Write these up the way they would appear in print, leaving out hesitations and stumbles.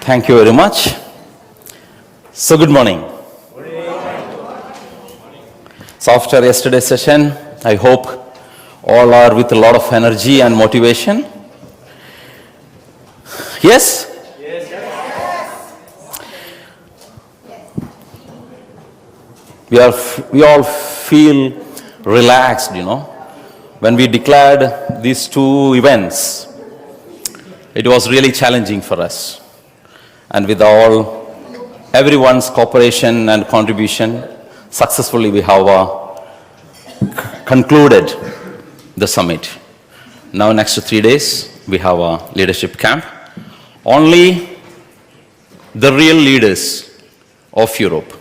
Thank you very much. So good morning. So after yesterday's session, I hope all are with a lot of energy and motivation. Yes? We all feel relaxed, When we declared these two events, it was really challenging for us. And with everyone's cooperation and contribution, successfully we have concluded the summit. Now next 3 days, we have a leadership camp. Only the real leaders of Europe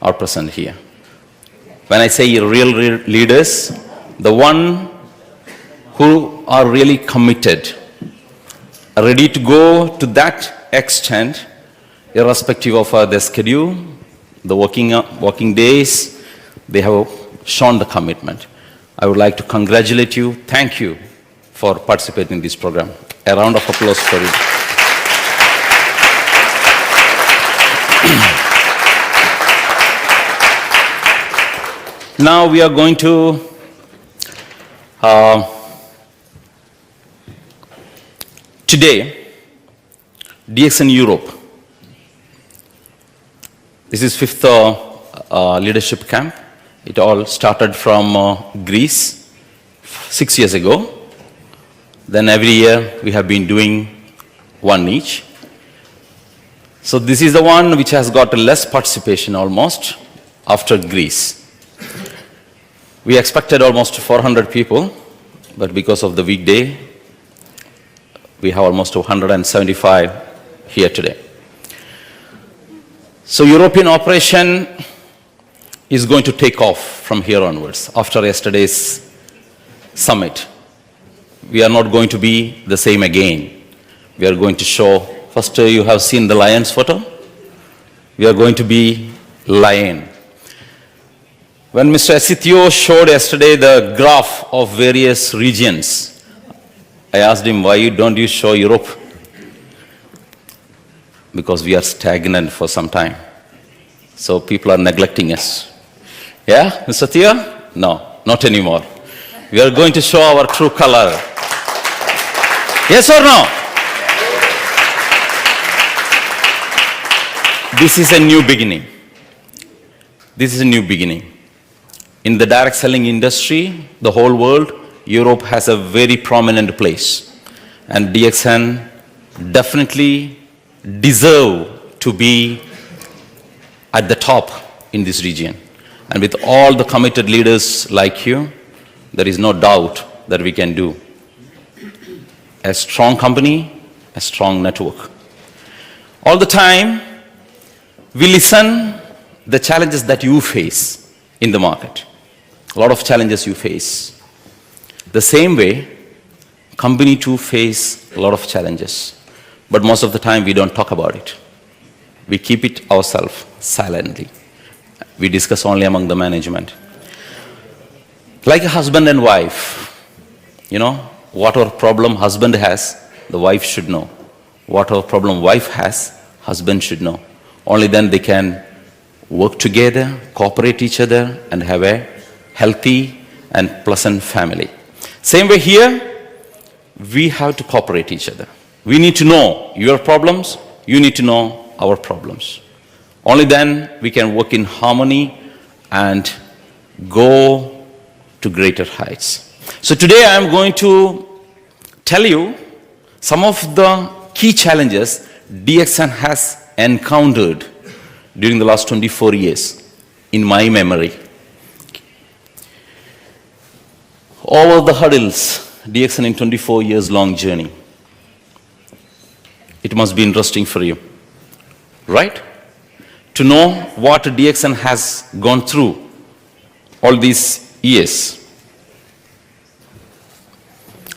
are present here. When I say real leaders, the one who are really committed, ready to go to that extent, irrespective of their schedule, the working days, they have shown the commitment. I would like to congratulate you. Thank you for participating in this program. A round of applause for you. Now we are going to today, Dxn Europe. This is 5th leadership camp. It all started from Greece 6 years ago. Then every year we have been doing one each. So this is the one which has got less participation almost after Greece. We expected almost 400 people, but because of the weekday, we have almost 175 here today. So European operation is going to take off from here onwards. After yesterday's summit, we are not going to be the same again. We are going to show, first you have seen the lion's photo. We are going to be lion. When Mr. Asithio showed yesterday the graph of various regions, I asked him, why don't you show Europe? Because we are stagnant for some time. So people are neglecting us. Yeah, Mr. Thea? No, not anymore. We are going to show our true color. Yes or no? This is a new beginning. This is a new beginning. In the direct selling industry, the whole world, Europe has a very prominent place. And Dxn definitely deserve to be at the top in this region. And with all the committed leaders like you, there is no doubt that we can do a strong company, a strong network. All the time, we listen the challenges that you face in the market. A lot of challenges you face. The same way, company too face a lot of challenges. But most of the time, we don't talk about it. We keep it ourselves silently. We discuss only among the management. Like a husband and wife, whatever problem husband has, the wife should know. Whatever problem wife has, husband should know. Only then they can work together, cooperate each other, and have a healthy and pleasant family. Same way here, we have to cooperate each other. We need to know your problems, you need to know our problems. Only then we can work in harmony and go to greater heights. So today I am going to tell you some of the key challenges Dxn has encountered during the last 24 years in my memory. All of the hurdles, Dxn in 24 years long journey. It must be interesting for you, right? To know what Dxn has gone through all these years.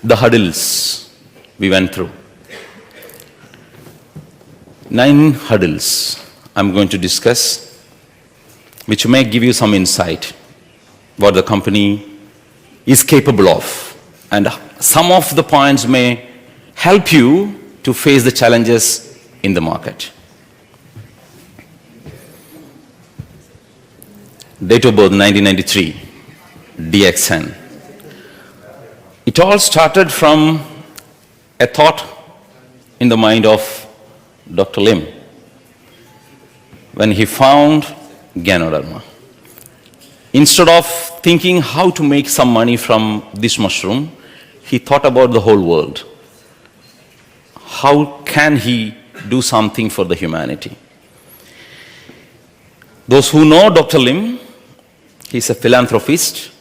The hurdles we went through. 9 hurdles I'm going to discuss, which may give you some insight what the company is capable of. And some of the points may help you to face the challenges in the market. Date of birth 1993, Dxn. It all started from a thought in the mind of Dr. Lim when he found Ganoderma. Instead of thinking how to make some money from this mushroom, he thought about the whole world. How can he do something for the humanity? Those who know Dr. Lim, he's a philanthropist.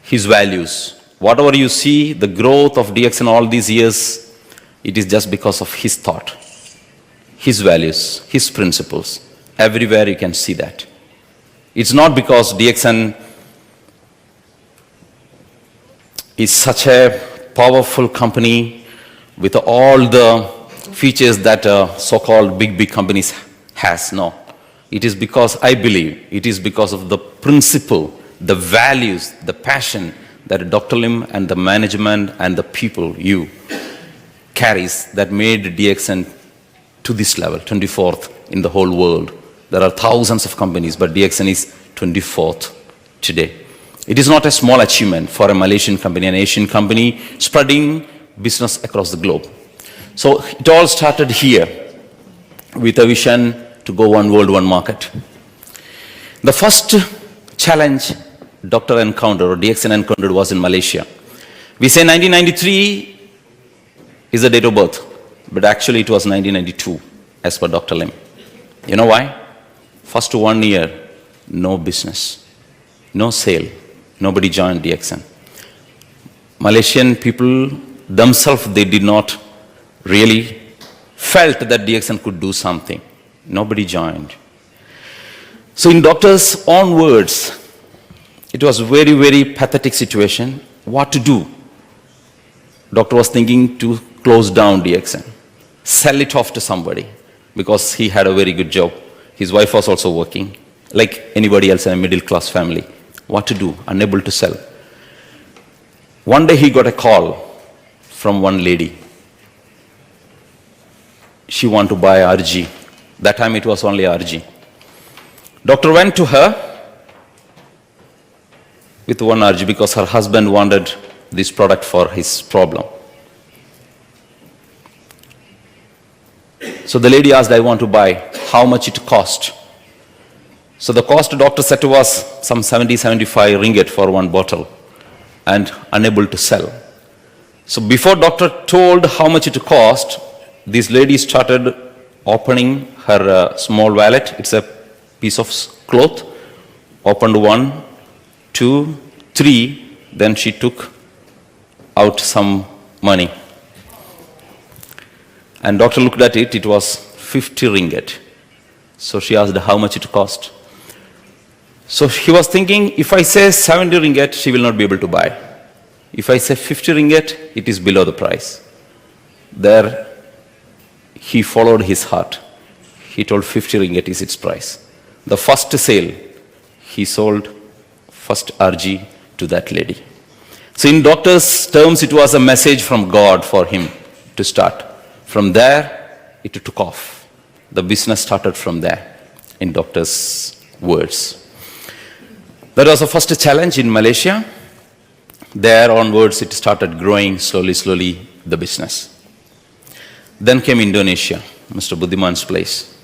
His values, whatever you see, the growth of Dxn all these years, it is just because of his thought, his values, his principles. Everywhere you can see that. It's not because Dxn is such a powerful company with all the features that so-called big companies has. No. It is because, I believe, it is because of the principle, the values, the passion that Dr. Lim and the management and the people, you, carries that made Dxn to this level, 24th in the whole world. There are thousands of companies, but Dxn is 24th today. It is not a small achievement for a Malaysian company, an Asian company, spreading business across the globe. So it all started here with a vision to go one world, one market. The first challenge Dr. encountered, or Dxn encountered, was in Malaysia. We say 1993 is the date of birth, but actually it was 1992 as per Dr. Lim. You know why? First 1 year, no business, no sale, nobody joined Dxn. Malaysian people themselves, they did not really felt that Dxn could do something. Nobody joined. So in doctor's own words, it was very, very pathetic situation. What to do? Doctor was thinking to close down Dxn, sell it off to somebody, because he had a very good job. His wife was also working, like anybody else in a middle-class family. What to do? Unable to sell. One day he got a call from one lady. She wanted to buy RG. That time it was only RG. Doctor went to her with one RG because her husband wanted this product for his problem. So the lady asked, I want to buy. How much it cost? So the cost, doctor said, was some 70, 75 ringgit for one bottle, and unable to sell. So before doctor told how much it cost, this lady started opening her small wallet. It's a piece of cloth. Opened 1, 2, 3. Then she took out some money. And doctor looked at it. It was 50 ringgit. So she asked how much it cost. So he was thinking, if I say 70 ringgit, she will not be able to buy. If I say 50 ringgit, it is below the price. There, he followed his heart. He told 50 ringgit is its price. The first sale, he sold first RG to that lady. So in doctor's terms, it was a message from God for him to start. From there, it took off. The business started from there, in doctor's words. That was the first challenge in Malaysia. There onwards, it started growing slowly, the business. Then came Indonesia, Mr. Budiman's place.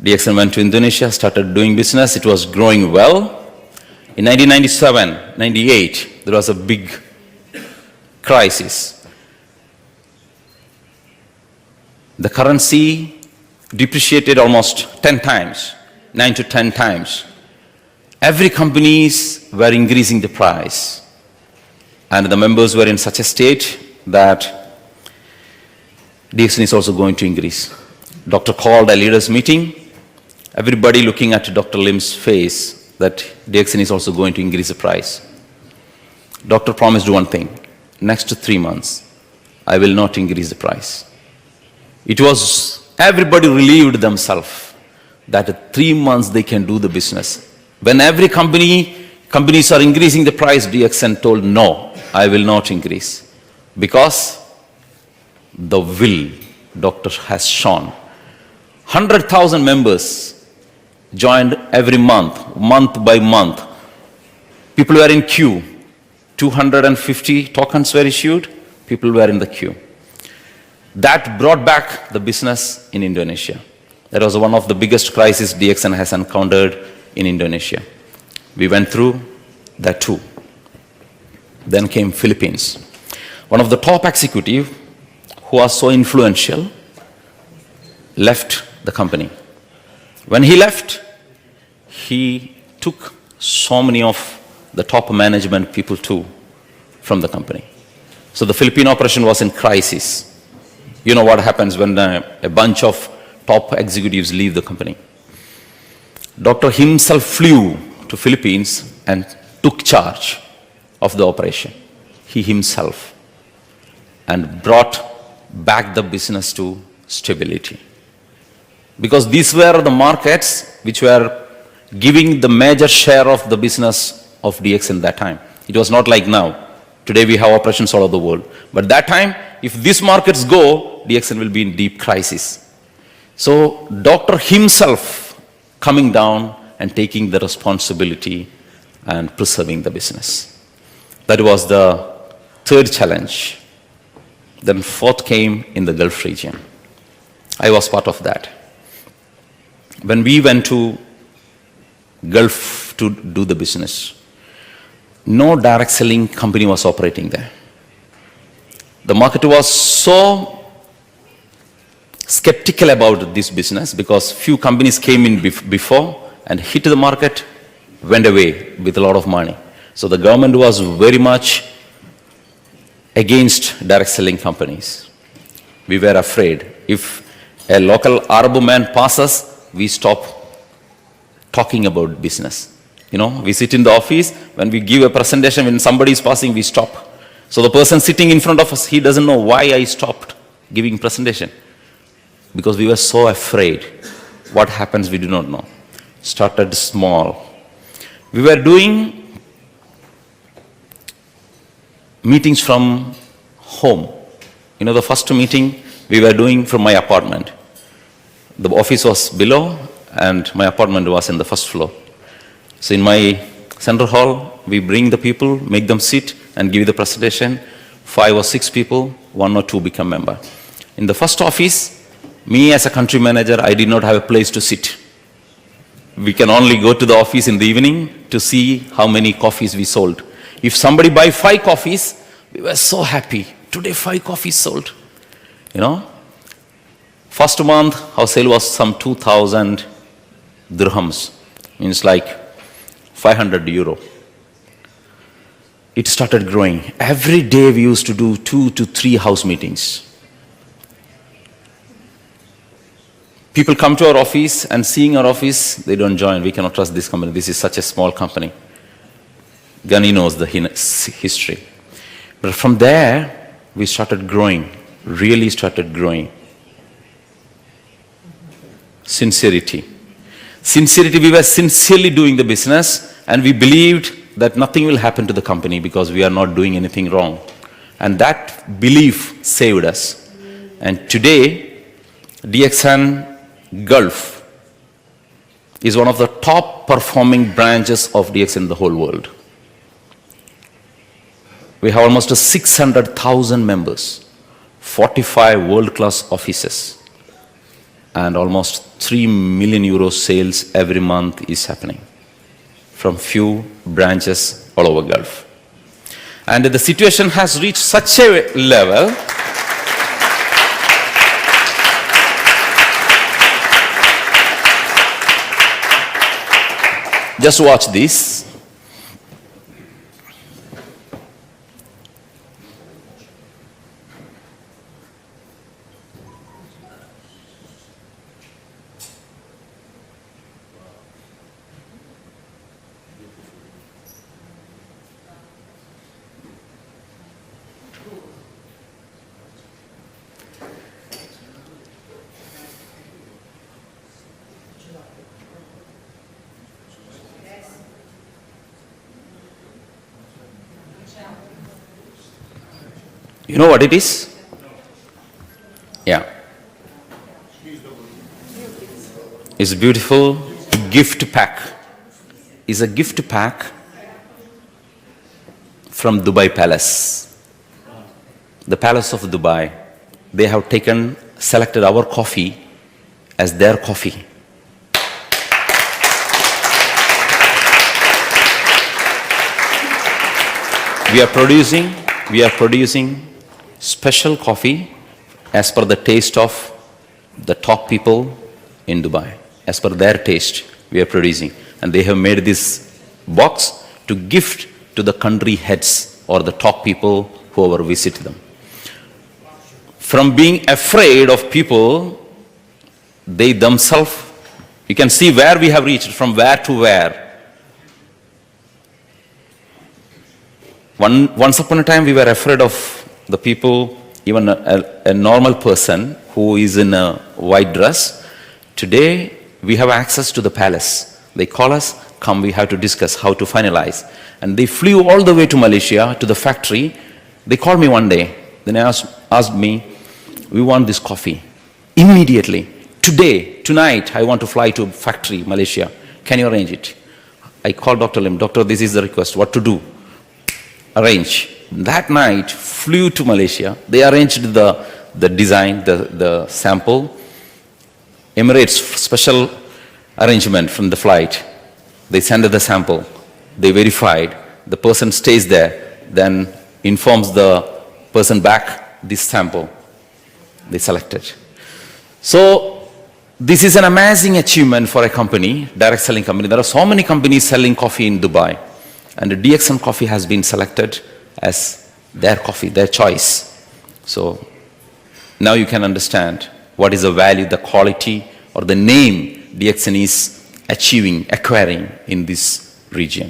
Dxn went to Indonesia, started doing business. It was growing well. In 1997, 98, there was a big crisis. The currency depreciated almost 10 times, 9 to 10 times. Every companies were increasing the price, and the members were in such a state that Dxn is also going to increase. Doctor called a leaders meeting, everybody looking at Dr. Lim's face that Dxn is also going to increase the price. Doctor promised one thing, next 3 months, I will not increase the price. It was, everybody relieved themselves that 3 months they can do the business. When every companies are increasing the price, Dxn told, no, I will not increase. Because the will Doctor has shown. 100,000 members joined every month, month by month. People were in queue. 250 tokens were issued. People were in the queue. That brought back the business in Indonesia. That was one of the biggest crises DXN has encountered in Indonesia. We went through that too. Then came Philippines. One of the top executives who was so influential left the company. When he left, he took so many of the top management people too from the company. So the Philippine operation was in crisis. You know what happens when a bunch of top executives leave the company. Doctor himself flew to Philippines and took charge of the operation. He himself. And brought back the business to stability. Because these were the markets which were giving the major share of the business of DXN that time. It was not like now. Today we have operations all over the world. But that time, if these markets go, DXN will be in deep crisis. So Doctor himself coming down and taking the responsibility and preserving the business. That was the third challenge. Then fourth came in the Gulf region. I was part of that. When we went to Gulf to do the business, no direct selling company was operating there. The market was so skeptical about this business because few companies came in before and hit the market, went away with a lot of money. So the government was very much against direct selling companies. We were afraid. If a local Arab man passes, we stop talking about business. You know, we sit in the office, when we give a presentation, when somebody is passing, we stop. So the person sitting in front of us, he doesn't know why I stopped giving presentation. Because we were so afraid. What happens, we do not know. Started small. We were doing meetings from home. You know, the first meeting we were doing from my apartment. The office was below and my apartment was in the first floor. So in my central hall, we bring the people, make them sit and give the presentation. 5 or 6 people, 1 or 2 become member. In the first office, me as a country manager, I did not have a place to sit. We can only go to the office in the evening to see how many coffees we sold. If somebody buy 5 coffees, we were so happy. Today 5 coffees sold. You know? First month, our sale was some 2,000 dirhams. Means like 500 euro. It started growing. Every day we used to do 2 to 3 house meetings. People come to our office and seeing our office, they don't join. We cannot trust this company. This is such a small company. Gani knows the history. But from there, we started growing, really started growing. Sincerity. Sincerity, we were sincerely doing the business and we believed that nothing will happen to the company because we are not doing anything wrong. And that belief saved us. And today, DXN Gulf is one of the top performing branches of DXN in the whole world. We have almost 600,000 members, 45 world-class offices, and almost 3 million euro sales every month is happening from few branches all over Gulf. And the situation has reached such a level just watch this. You know what it is? Yeah. It's beautiful gift pack. It's a gift pack from Dubai Palace. The Palace of Dubai. They have selected our coffee as their coffee. We are producing special coffee as per the taste of the top people in Dubai. As per their taste, we are producing. And they have made this box to gift to the country heads or the top people whoever visit them. From being afraid of people, they themselves, you can see where we have reached, from where to where. Once upon a time, we were afraid of the people, even a normal person who is in a white dress. Today, we have access to the palace. They call us, come, we have to discuss how to finalize. And they flew all the way to Malaysia, to the factory. They called me one day. Then they asked me, we want this coffee. Immediately, today, tonight, I want to fly to factory, Malaysia. Can you arrange it? I called Dr. Lim. Doctor, this is the request. What to do? Arrange. That night, flew to Malaysia. They arranged the design, the sample. Emirates special arrangement from the flight. They send the sample. They verified. The person stays there. Then informs the person back this sample. They selected. So this is an amazing achievement for a company, direct selling company. There are so many companies selling coffee in Dubai. And the Dxn coffee has been selected as their coffee, their choice. So now you can understand what is the value, the quality, or the name Dxn is achieving, acquiring in this region.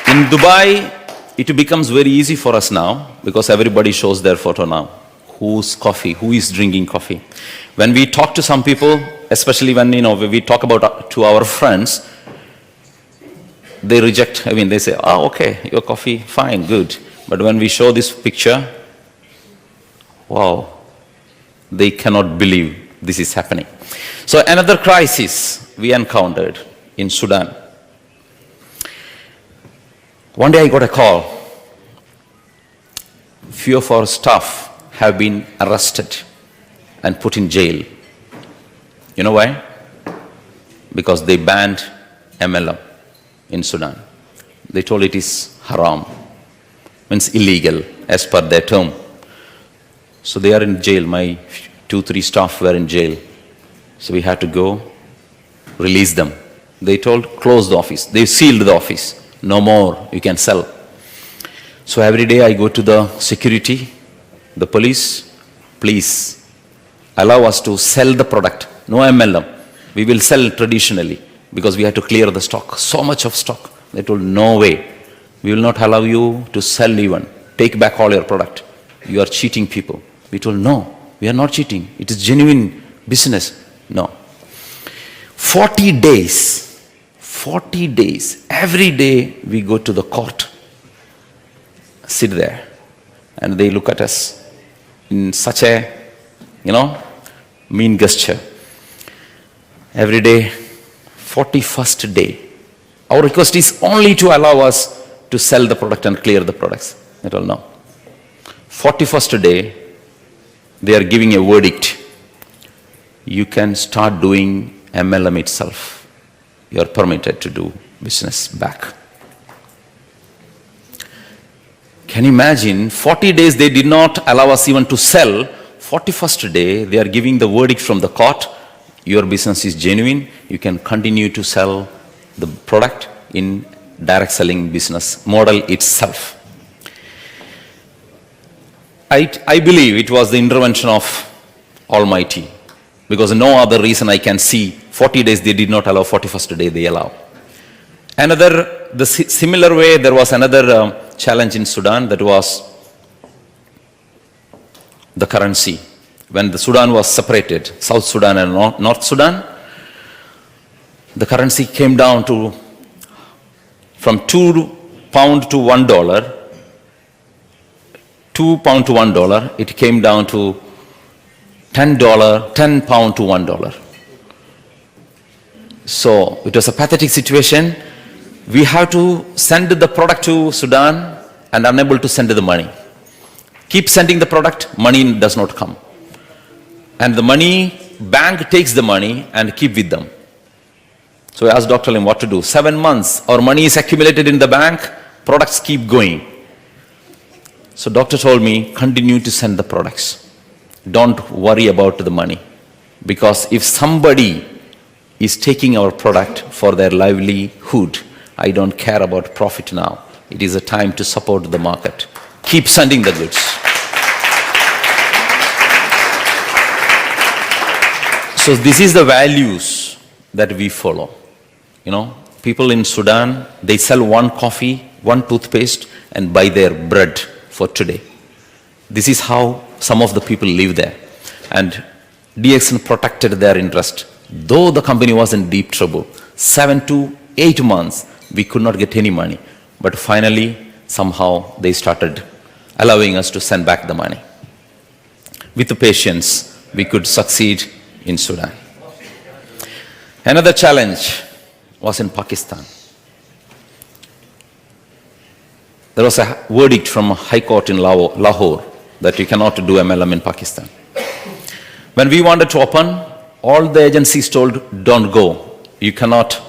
In Dubai, it becomes very easy for us now because everybody shows their photo now. Who's coffee? Who is drinking coffee? When we talk to some people, especially when we talk about to our friends, they reject. I mean, they say, "Oh, okay, your coffee, fine, good." But when we show this picture, wow, they cannot believe this is happening. So another crisis we encountered in Sudan. One day I got a call. Few of our staff have been arrested and put in jail. You know why? Because they banned MLM in Sudan. They told it is haram, means illegal as per their term. So they are in jail. My 2-3 staff were in jail. So we had to go release them. They told close the office. They sealed the office. No more, you can sell. So every day I go to the security, the police, please allow us to sell the product. No MLM. We will sell traditionally because we had to clear the stock. So much of stock. They told, no way. We will not allow you to sell even. Take back all your product. You are cheating people. We told, no, we are not cheating. It is genuine business. No. 40 days, every day we go to the court, sit there, and they look at us in such a, mean gesture. Every day, 41st day, our request is only to allow us to sell the product and clear the products. They told no. 41st day, they are giving a verdict. You can start doing MLM itself. You are permitted to do business back. Can you imagine? 40 days they did not allow us even to sell. 41st day they are giving the verdict from the court. Your business is genuine. You can continue to sell the product in direct selling business model itself. I believe it was the intervention of Almighty, because no other reason I can see. 40 days they did not allow, 41st day they allow. The similar way, there was another challenge in Sudan, that was the currency. When the Sudan was separated, South Sudan and North Sudan, the currency came down to from £2 to $1. £2 to $1, it came down to £10 to $1. So it was a pathetic situation. We have to send the product to Sudan and unable to send the money. Keep sending the product, money does not come. And the money, bank takes the money and keep with them. So I asked Dr. Lim what to do. 7 months, our money is accumulated in the bank, products keep going. So doctor told me, continue to send the products. Don't worry about the money. Because if somebody is taking our product for their livelihood, I don't care about profit now. It is a time to support the market. Keep sending the goods. So this is the values that we follow. You know, people in Sudan, they sell one coffee, one toothpaste, and buy their bread for today. This is how some of the people live there. And Dxn protected their interest. Though the company was in deep trouble, 7 to 8 months, we could not get any money. But finally, somehow, they started allowing us to send back the money. With the patience, we could succeed in Sudan. Another challenge was in Pakistan. There was a verdict from a high court in Lahore that you cannot do MLM in Pakistan. When we wanted to open, all the agencies told, don't go. You cannot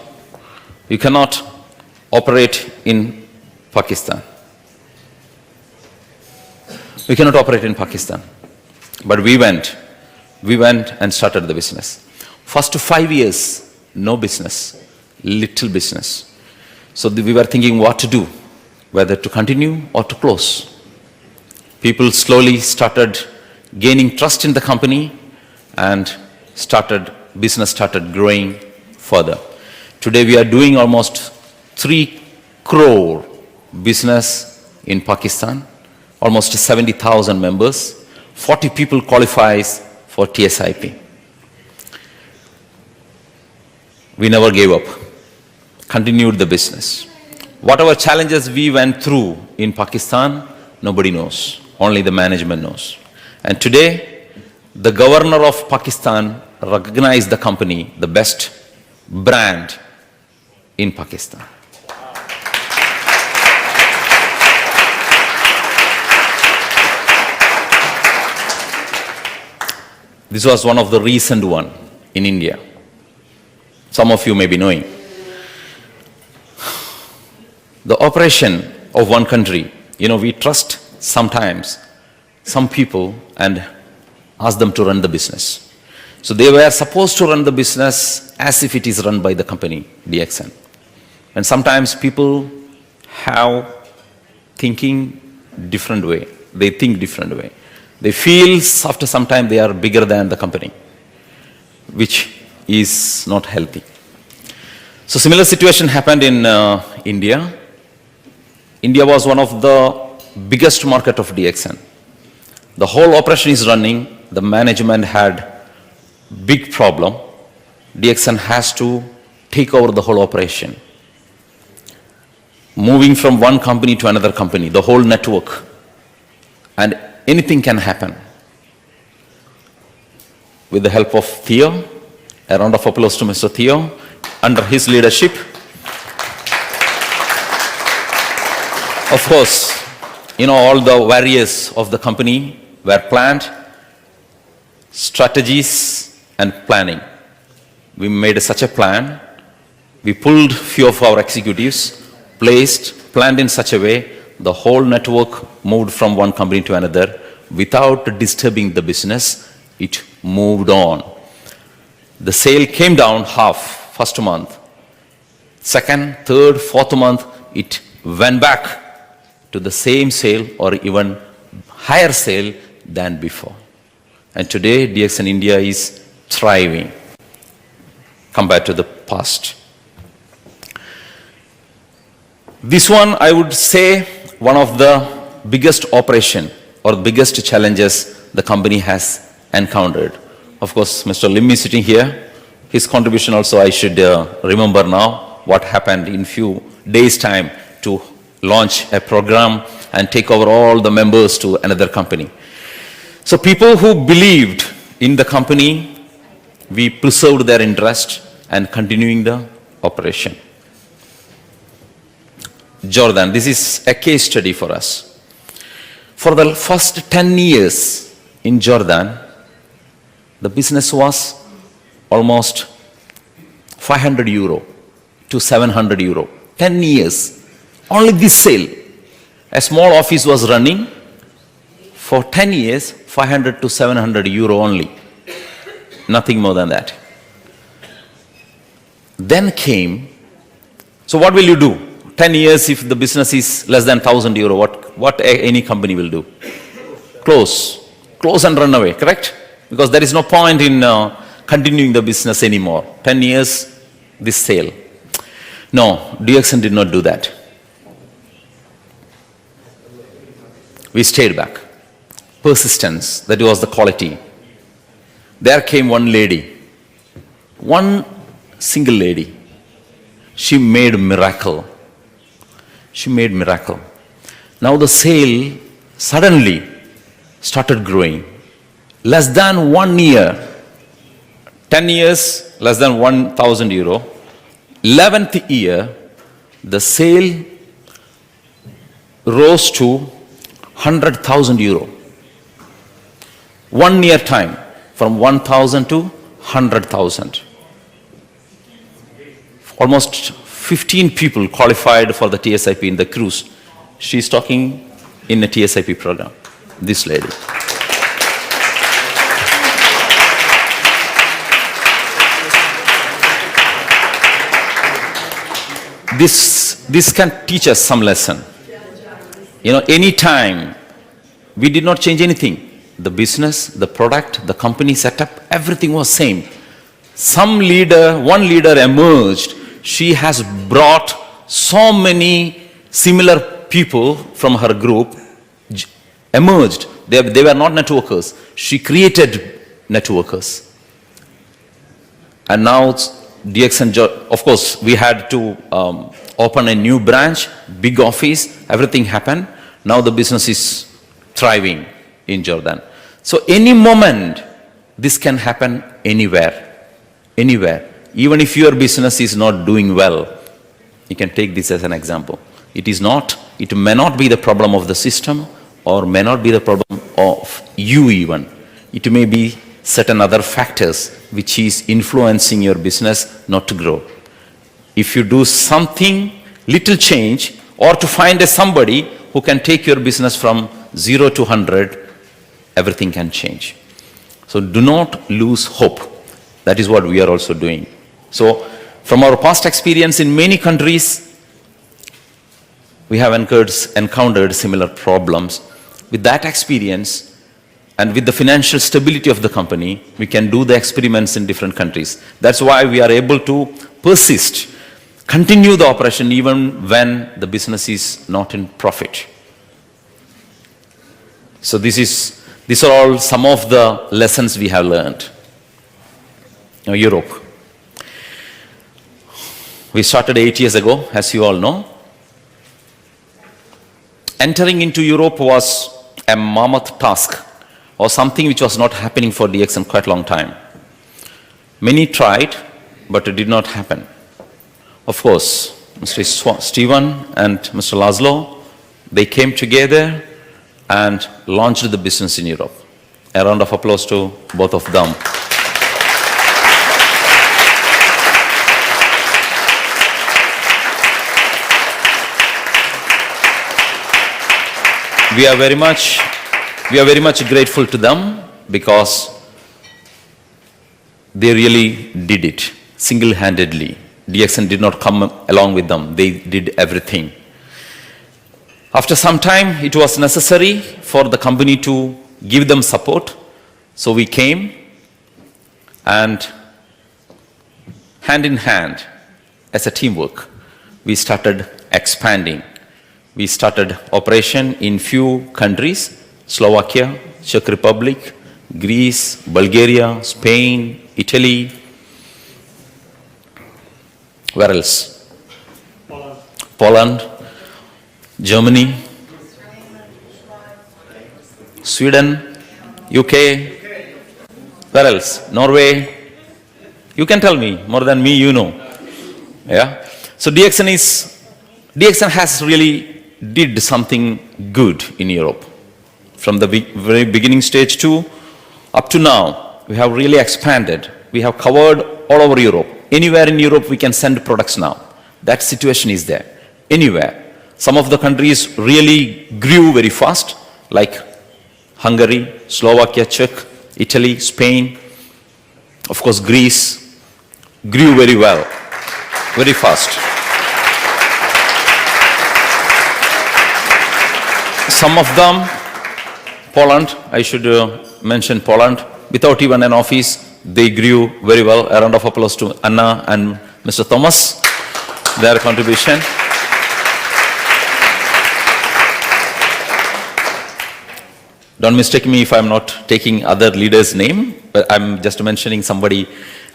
operate in Pakistan. We cannot operate in Pakistan. But we went and started the business. First 5 years, no business, little business. So we were thinking what to do, whether to continue or to close. People slowly started gaining trust in the company and business started growing further. Today we are doing almost 3 crore business in Pakistan, almost 70,000 members, 40 people qualifies for TSIP. We never gave up, continued the business. Whatever challenges we went through in Pakistan, nobody knows, only the management knows. And today, the governor of Pakistan recognized the company, the best brand in Pakistan. This was one of the recent one in India. Some of you may be knowing. The operation of one country, we trust sometimes some people and ask them to run the business. So they were supposed to run the business as if it is run by the company, Dxn. And sometimes people have thinking different way. They think different way. They feel after some time they are bigger than the company, which is not healthy. So similar situation happened in India. India was one of the biggest market of Dxn. The whole operation is running. The management had big problem. Dxn has to take over the whole operation. Moving from one company to another company, the whole network. And anything can happen. With the help of Theo, a round of applause to Mr. Theo, under his leadership. Of course, all the various of the company were planned, strategies and planning. We made such a plan. We pulled few of our executives, planned in such a way, the whole network moved from one company to another without disturbing the business. It moved on. The sale came down half first month. Second, third, fourth month, it went back to the same sale or even higher sale than before. And today, Dxn India is thriving compared to the past. This one, I would say, one of the biggest operation or biggest challenges the company has encountered. Of course, Mr. Lim is sitting here. His contribution also I should remember now what happened in few days' time to launch a program and take over all the members to another company. So people who believed in the company, we preserved their interest and continuing the operation. Jordan, this is a case study for us. For the first 10 years in Jordan, the business was almost 500 euro to 700 euro. 10 years. Only this sale. A small office was running for 10 years, 500 to 700 euro only. Nothing more than that. Then came, so what will you do? 10 years if the business is less than 1,000 euro, what any company will do? Close. Close and run away, correct? Because there is no point in continuing the business anymore. 10 years, this sale. No, Dxn did not do that. We stayed back. Persistence, that was the quality. There came one lady, one single lady. She made miracle. She made miracle. Now the sale suddenly started growing. Less than 1 year, 10 years, less than 1,000 euro. 11th year, the sale rose to 100,000 euro. 1 year time, from 1,000 to 100,000. Almost 15 people qualified for the TSIP in the cruise. She's talking in a TSIP program, this lady. This can teach us some lesson. You know, any time we did not change anything. The business, the product, the company setup, everything was same. One leader emerged. She has brought so many similar people from her group, emerged. They were not networkers. She created networkers. And now Dxn, of course, we had to open a new branch, big office, everything happened. Now the business is thriving in Jordan. So any moment, this can happen anywhere, anywhere. Even if your business is not doing well, you can take this as an example. It may not be the problem of the system or may not be the problem of you even. It may be certain other factors which is influencing your business not to grow. If you do something, little change, or to find somebody who can take your business from 0 to 100, everything can change. So do not lose hope. That is what we are also doing. So from our past experience in many countries, we have encountered similar problems. With that experience and with the financial stability of the company, we can do the experiments in different countries. That's why we are able to persist, continue the operation even when the business is not in profit. So these are all some of the lessons we have learned. Now, Europe. We started 8 years ago, as you all know. Entering into Europe was a mammoth task, or something which was not happening for Dxn quite a long time. Many tried, but it did not happen. Of course, Mr. Steven and Mr. Laszlo, they came together and launched the business in Europe. A round of applause to both of them. We are very much grateful to them because they really did it single-handedly. Dxn did not come along with them. They did everything. After some time, it was necessary for the company to give them support. So we came and hand in hand, as a teamwork, we started expanding. We started operation in few countries: Slovakia, Czech Republic, Greece, Bulgaria, Spain, Italy. Where else? Poland, Germany, Sweden, UK, where else? Norway. You can tell me, more than me, you know. Yeah. So DXN has really did something good in Europe. From the very beginning stage to up to now, we have really expanded. We have covered all over Europe. Anywhere in Europe, we can send products now. That situation is there. Anywhere. Some of the countries really grew very fast, like Hungary, Slovakia, Czech, Italy, Spain, of course Greece, grew very well, very fast. Some of them, Poland, I should mention Poland, without even an office, they grew very well. A round of applause to Anna and Mr. Thomas, their contribution. Don't mistake me if I'm not taking other leaders' name, but I'm just mentioning somebody,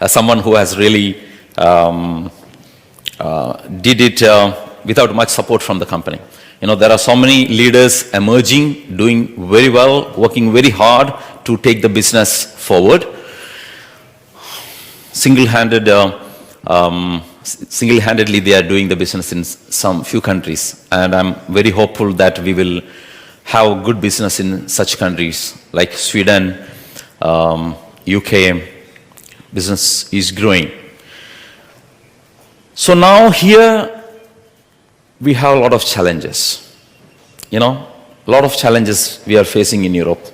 someone who has really did it without much support from the company. You know, there are so many leaders emerging, doing very well, working very hard to take the business forward. Single-handedly, they are doing the business in some few countries, and I'm very hopeful that we will have good business in such countries like Sweden, UK. Business is growing. So now here we have a lot of challenges. You know, a lot of challenges we are facing in Europe.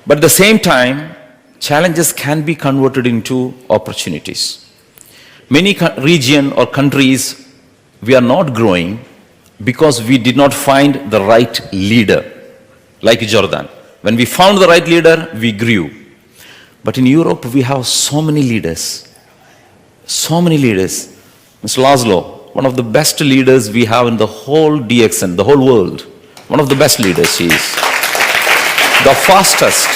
But at the same time, challenges can be converted into opportunities. Many regions or countries, we are not growing because we did not find the right leader, like Jordan. When we found the right leader, we grew. But in Europe, we have so many leaders. So many leaders. Mr. Laszlo, one of the best leaders we have in the whole DXN, the whole world. One of the best leaders he is. The fastest.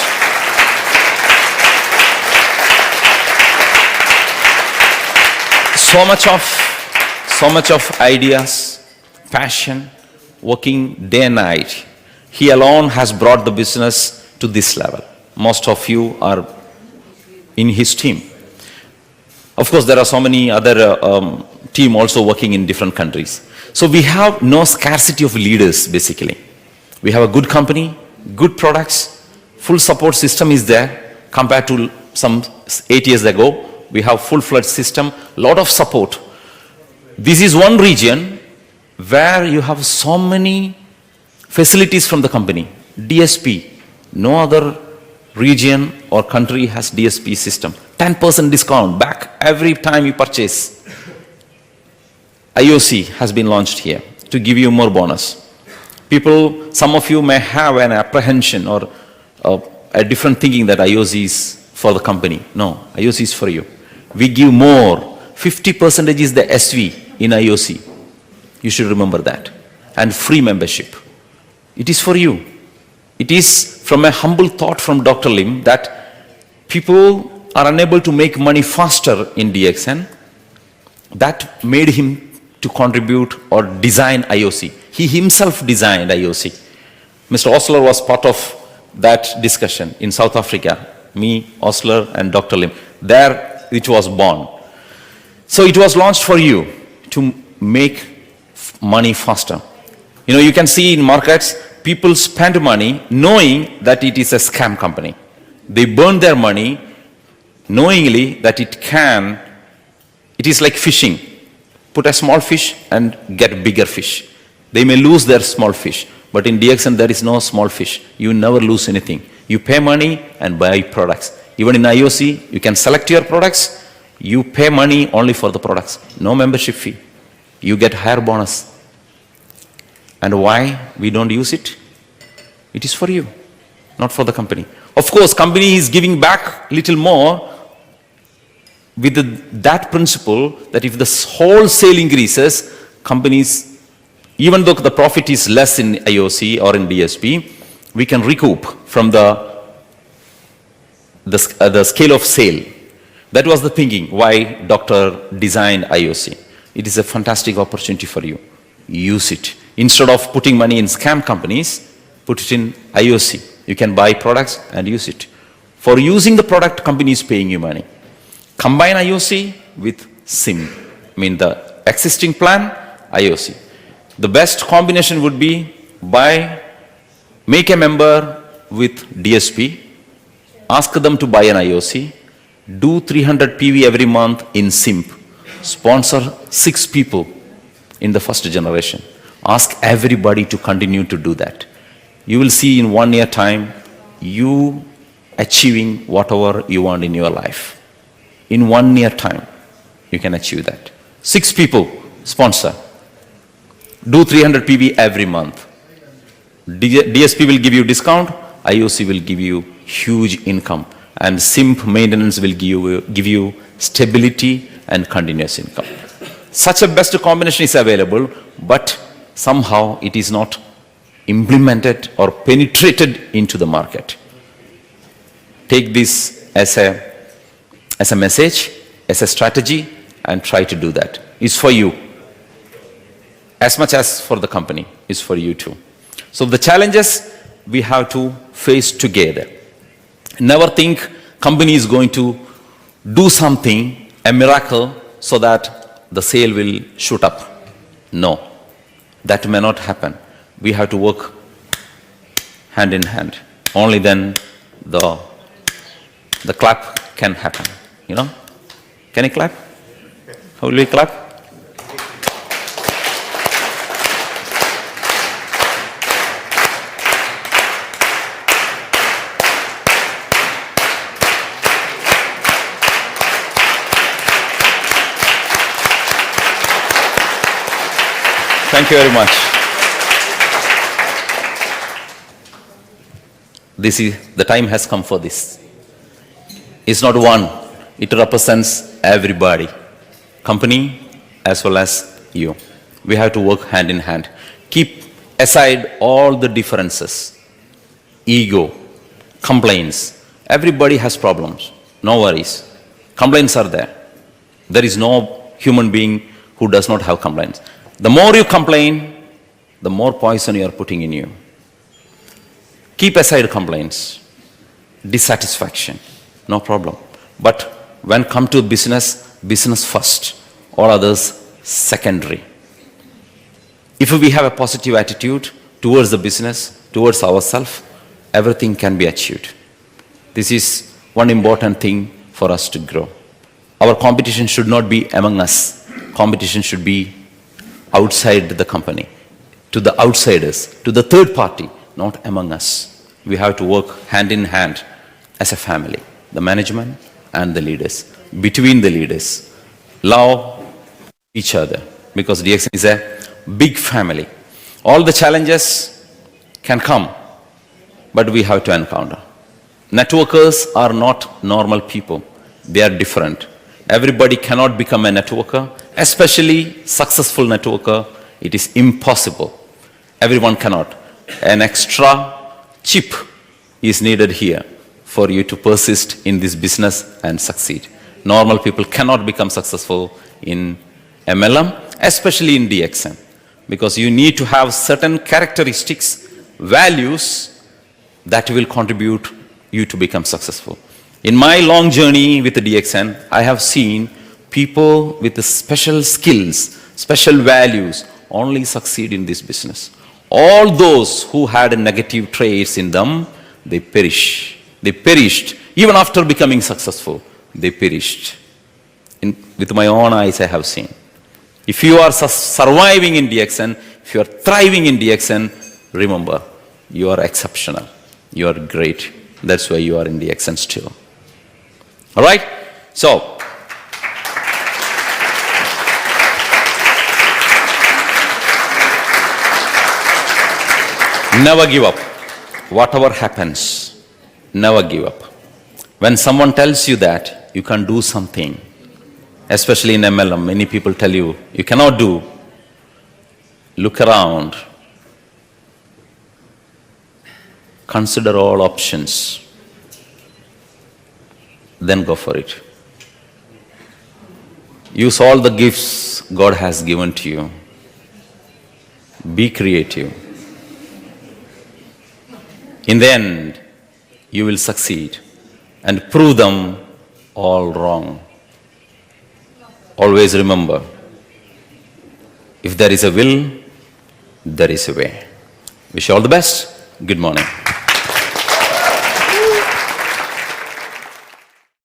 So much of ideas, passion, working day and night. He alone has brought the business to this level. Most of you are in his team. Of course, there are so many other team also working in different countries. So we have no scarcity of leaders, basically. We have a good company, good products, full support system is there. Compared to some 8 years ago, we have full-fledged system, lot of support. This is one region where you have so many facilities from the company. DSP, no other region or country has DSP system. 10% discount back every time you purchase. IOC has been launched here to give you more bonus. People, some of you may have an apprehension or a different thinking that IOC is for the company. No, IOC is for you. We give more. 50% is the SV in IOC. You should remember that. And free membership. It is for you. It is from a humble thought from Dr. Lim that people are unable to make money faster in DXN. That made him to contribute or design IOC. He himself designed IOC. Mr. Osler was part of that discussion in South Africa. Me, Osler, and Dr. Lim. There it was born. So it was launched for you to make money faster. You know, you can see in markets, people spend money knowing that it is a scam company. They burn their money knowingly that it is like fishing. Put a small fish and get bigger fish. They may lose their small fish, but in DXN there is no small fish. You never lose anything. You pay money and buy products. Even in IOC, you can select your products. You pay money only for the products. No membership fee. You get higher bonus. And why we don't use it? It is for you, not for the company. Of course, company is giving back little more with that principle that if the whole sale increases, companies, even though the profit is less in IOC or in DSP, we can recoup from the scale of sale. That was the thinking why Doctor designed IOC. It is a fantastic opportunity for you. Use it. Instead of putting money in scam companies, put it in IOC. You can buy products and use it. For using the product, company is paying you money. Combine IOC with SIM. I mean the existing plan, IOC. The best combination would be make a member with DSP, ask them to buy an IOC, do 300 PV every month in SIMP, sponsor 6 people in the first generation. Ask everybody to continue to do that. You will see in 1 year time, you achieving whatever you want in your life. In 1 year time, you can achieve that. 6 people sponsor. Do 300 PV every month. DSP will give you discount, IOC will give you huge income, and SIMP maintenance will give you stability and continuous income. Such a best combination is available, but somehow it is not implemented or penetrated into the market. Take this as a message, as a strategy, and try to do that. It's for you. As much as for the company, it's for you too. So the challenges we have to face together. Never think company is going to do something, a miracle, so that the sale will shoot up. No, that may not happen. We have to work hand in hand. Only then the clap can happen. You know? Can you clap? How will we clap? Thank you very much. The time has come for this. It's not one, it represents everybody, company as well as you. We have to work hand in hand. Keep aside all the differences, ego, complaints. Everybody has problems, no worries. Complaints are there. There is no human being who does not have complaints. The more you complain, the more poison you are putting in you. Keep aside complaints, dissatisfaction, no problem. But when come to business, business first, all others secondary. If we have a positive attitude towards the business, towards ourselves, everything can be achieved. This is one important thing for us to grow. Our competition should not be among us. Competition should be outside the company, to the outsiders, to the third party, not among us. We have to work hand in hand as a family, the management and the leaders, between the leaders. Love each other, because Dxn is a big family. All the challenges can come, but we have to encounter. Networkers are not normal people. They are different. Everybody cannot become a networker, especially successful networker. It is impossible. Everyone cannot. An extra chip is needed here for you to persist in this business and succeed. Normal people cannot become successful in MLM, especially in Dxn, because you need to have certain characteristics, values that will contribute you to become successful. In my long journey with the Dxn, I have seen people with the special skills, special values only succeed in this business. All those who had negative traits in them, they perish. They perished. Even after becoming successful, they perished. With my own eyes, I have seen. If you are surviving in Dxn, if you are thriving in Dxn, remember, you are exceptional. You are great. That's why you are in Dxn still. All right? So, never give up. Whatever happens, never give up. When someone tells you that you can do something, especially in MLM, many people tell you, you cannot do. Look around. Consider all options. Then go for it. Use all the gifts God has given to you. Be creative. In the end, you will succeed and prove them all wrong. Always remember, if there is a will, there is a way. Wish you all the best. Good morning.